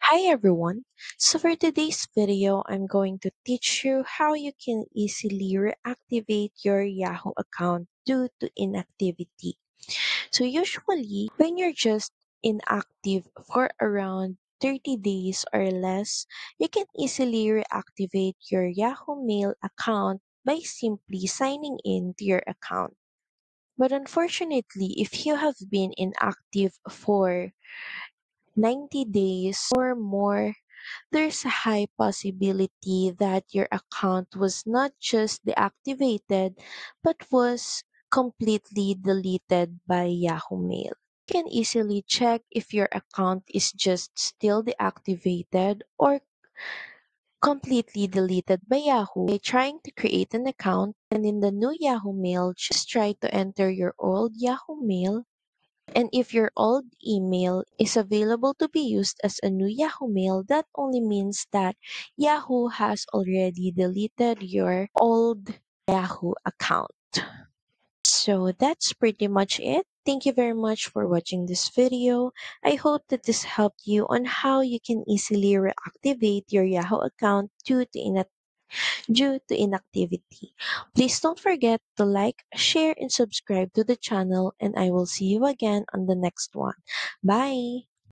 Hi everyone. So for today's video, I'm going to teach you how you can easily reactivate your Yahoo account due to inactivity. So usually when you're just inactive for around 30 days or less, you can easily reactivate your Yahoo Mail account by simply signing in to your account. But unfortunately, if you have been inactive for 90 days or more, there's a high possibility that your account was not just deactivated but was completely deleted by Yahoo Mail. You can easily check if your account is just still deactivated or completely deleted by Yahoo by trying to create an account, and in the new Yahoo Mail just try to enter your old Yahoo Mail, and if your old email is available to be used as a new Yahoo Mail, that only means that Yahoo has already deleted your old Yahoo account. So that's pretty much it. Thank you very much for watching this video. I hope that this helped you on how you can easily reactivate your Yahoo account due to inactivity. Please don't forget to like, share, and subscribe to the channel, and I will see you again on the next one. Bye!